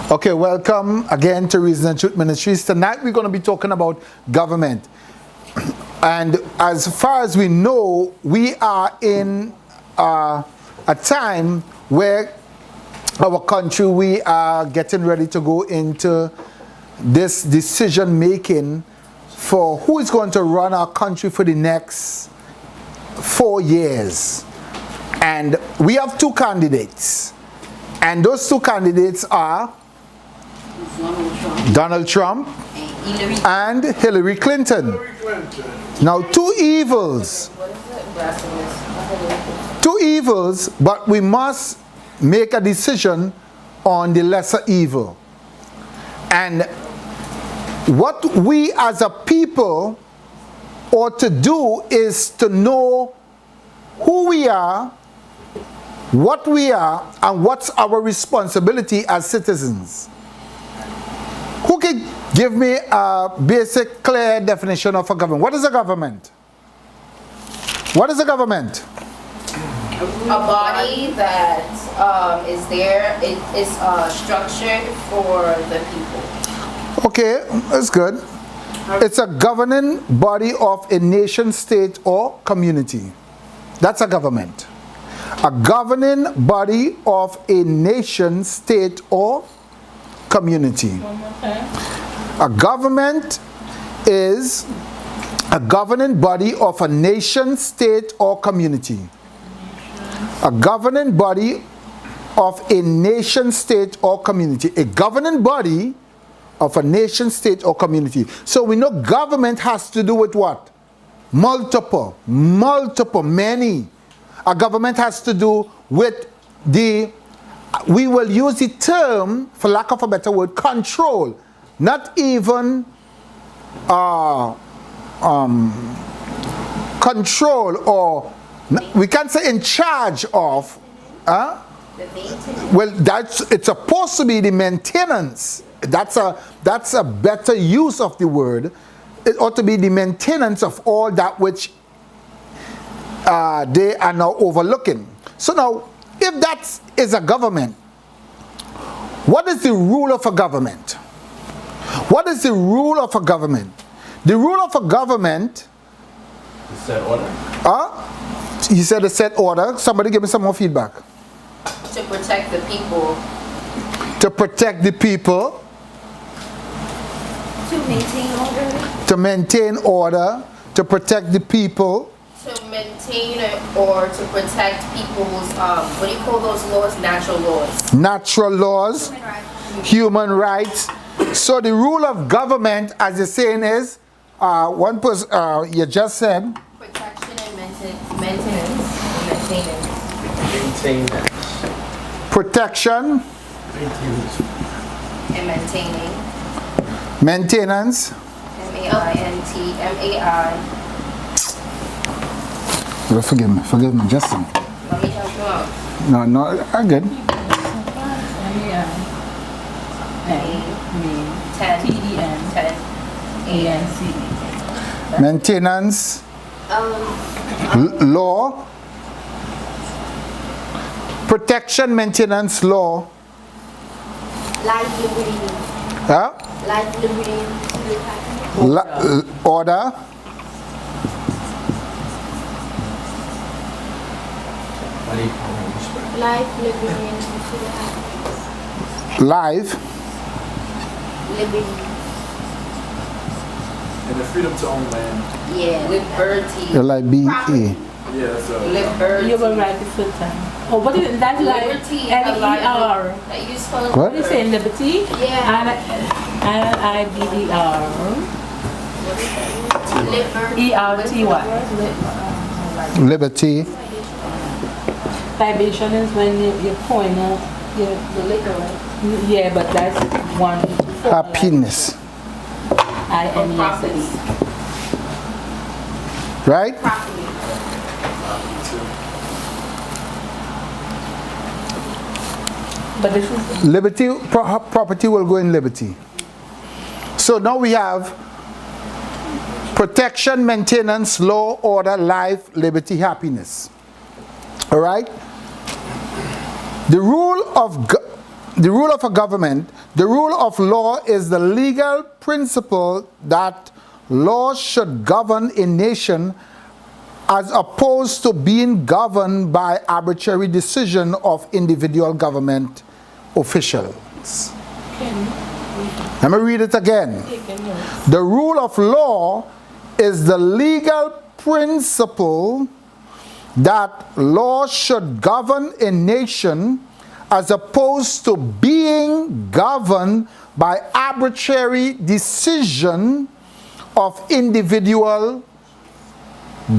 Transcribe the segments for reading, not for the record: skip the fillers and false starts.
Okay, welcome again to Reason and Truth Ministries. Tonight we're going to be talking about government. And as far as we know, we are in a time where our country, we are getting ready to go into this decision making for who is going to run our country for the next 4 years. And we have two candidates. And those two candidates are Donald Trump and Hillary Clinton. Now, two evils, but we must make a decision on the lesser evil. And what we as a people ought to do is to know who we are, what we are, and what's our responsibility as citizens. Who can give me a basic, clear definition of a government? What is a government? What is a government? A body that is there, it is structured for the people. Okay, that's good. It's a governing body of a nation, state, or community. That's a government. A governing body of a nation, state, or community. A government is a governing body of a nation, state, or community. A governing body of a nation, state, or community. A governing body of a nation, state, or community. So we know government has to do with what? Multiple, many. A government has to do with we will use the term, for lack of a better word, control. Not even control, or we can't say in charge of. Well, it's supposed to be the maintenance. That's a better use of the word. It ought to be the maintenance of all that which they are now overlooking. So now, if that is a government, what is the rule of a government? What is the rule of a government? The rule of a government... The set order. He said a set order. Somebody give me some more feedback. To protect the people. To protect the people. To maintain order. To maintain order. To protect the people. To maintain or to protect people's, what do you call those laws? Natural laws. Natural laws. Human rights. So the rule of government, as you're saying, is one person, you just said. Protection and maintenance. Protection. And maintaining. Maintenance. M-A-I-N-T-M-A-I. Forgive me, Justin. Let me help you out. No, I'm good. Maintenance. Law. Protection, maintenance, law. Life, liberty. Huh? Life, liberty. Order. Life, liberty, and pursuit of happiness. Life. Liberty. And the freedom to own land. Yeah, liberty. L-I-B-E. Yeah, so. Liberty. You were right the first time. Oh, what is it? That's Liberty. like L-E-R. That you spell. What? You say liberty? Yeah. L-I-B-E-R. Liberty. E-R-T-Y. Liberty. Libation is when you're pouring out the liquor, right? Yeah, but that's one. Happiness. I-N-E-S-S. Right? But this is... Liberty, property will go in liberty. So now we have protection, maintenance, law, order, life, liberty, happiness. All right? The rule of the rule of a government, the rule of law is the legal principle that laws should govern a nation as opposed to being governed by arbitrary decision of individual government officials. Let me read it again. The rule of law is the legal principle that laws should govern a nation as opposed to being governed by arbitrary decision of individual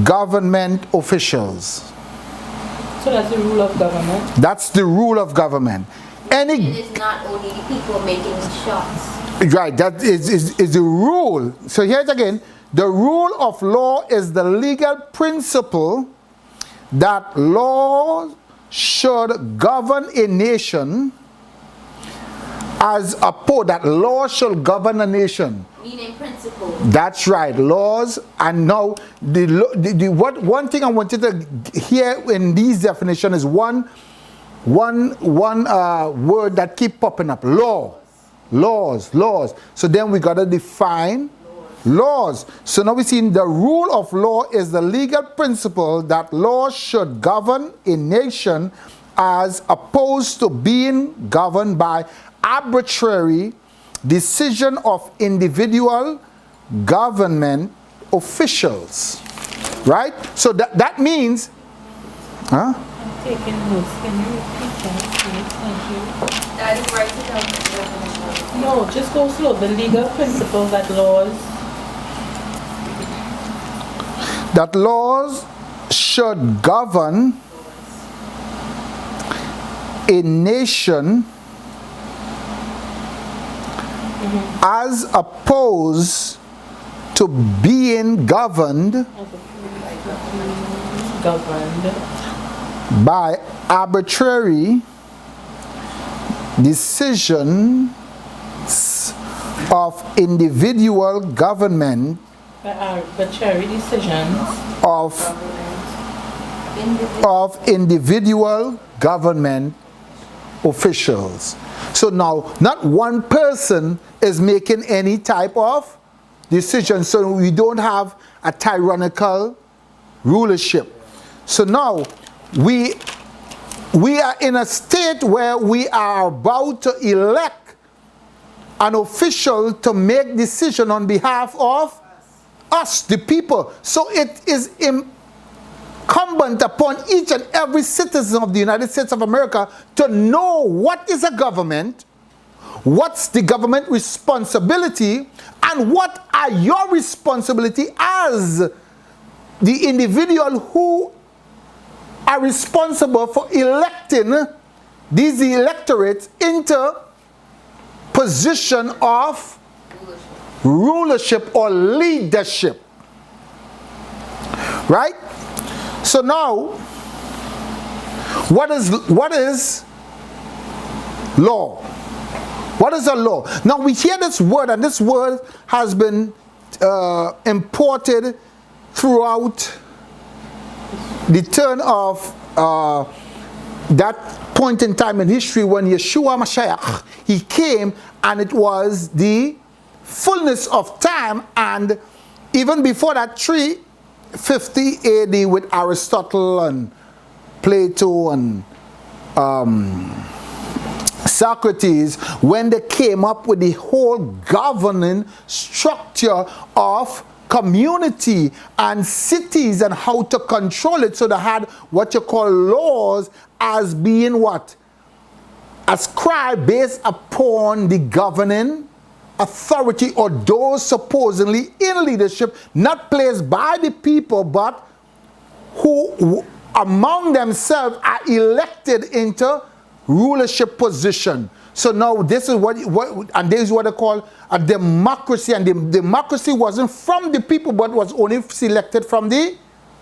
government officials. So that's the rule of government. That's the rule of government. It is not only the people making shots. Right, that is the rule. So here's again, the rule of law is the legal principle that law should govern a nation as opposed, that law should govern a nation. Meaning principle. That's right, laws. And now, one thing I want you to hear in these definitions is one word that keep popping up: law. Laws. So then we got to define laws. So now we see the rule of law is the legal principle that laws should govern a nation as opposed to being governed by arbitrary decision of individual government officials. Right? So that means, huh? I'm taking notes. Can you repeat that, please? Thank you. That is right to tell the definition. No, just go slow. The legal principle that laws should govern a nation as opposed to being governed by arbitrary decisions of individual government arbitrary decisions of individual government officials. So now, not one person is making any type of decision, so we don't have a tyrannical rulership. So now, we are in a state where we are about to elect an official to make decision on behalf of us, the people. So it is incumbent upon each and every citizen of the United States of America to know what is a government, what's the government responsibility, and what are your responsibility as the individual who are responsible for electing these electorates into position of rulership or leadership. Right? So now, what is law? What is a law? Now we hear this word, and this word has been imported throughout the turn of that point in time in history when Yeshua Mashiach, he came, and it was the fullness of time. And even before that, 350 AD with Aristotle and Plato and Socrates, when they came up with the whole governing structure of community and cities and how to control it. So they had what you call laws as being what? Ascribed based upon the governing authority or those supposedly in leadership, not placed by the people, but who among themselves are elected into rulership position. So now this is what and this is what they call a democracy, and the democracy wasn't from the people but was only selected from the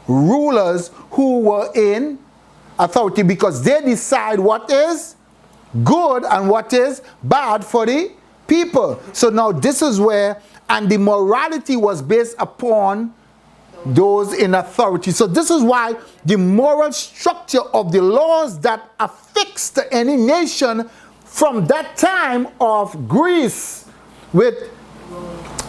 rulers who were in authority, because they decide what is good and what is bad for the people. So now this is where, and the morality was based upon those in authority. So this is why the moral structure of the laws that are fixed to any nation from that time of Greece with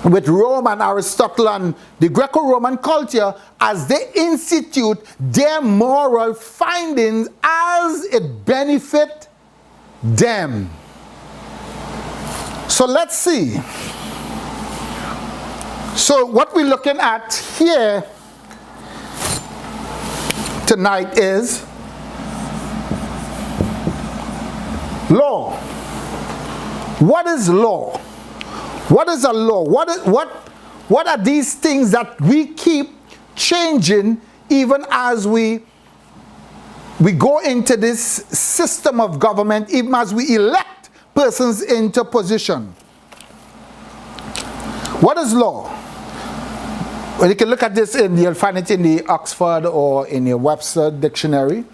Rome and Aristotle and the Greco-Roman culture, as they institute their moral findings as it benefit them. So let's see. So what we're looking at here tonight is law. What is law? What is a law? What are these things that we keep changing even as we go into this system of government, even as we elect persons into position? What is law? Well, you can look at this you'll find it in the Oxford or in your Webster dictionary.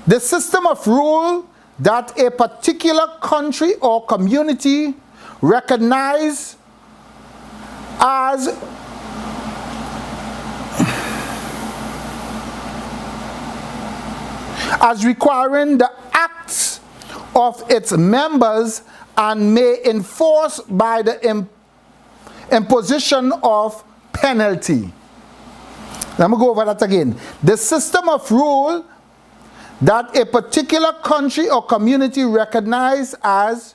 The system of rule that a particular country or community recognize as requiring the acts of its members and may enforce by the imposition of penalty. Let me go over that again. The system of rule that a particular country or community recognize as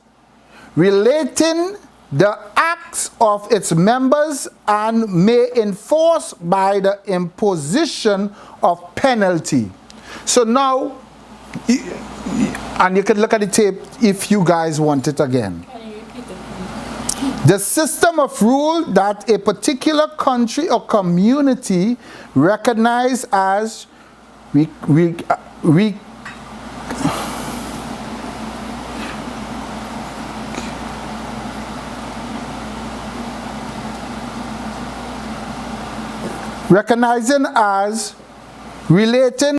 relating the acts of its members and may enforce by the imposition of penalty. So now, and you can look at the tape if you guys want it again. The system of rule that a particular country or community recognize as recognizing as relating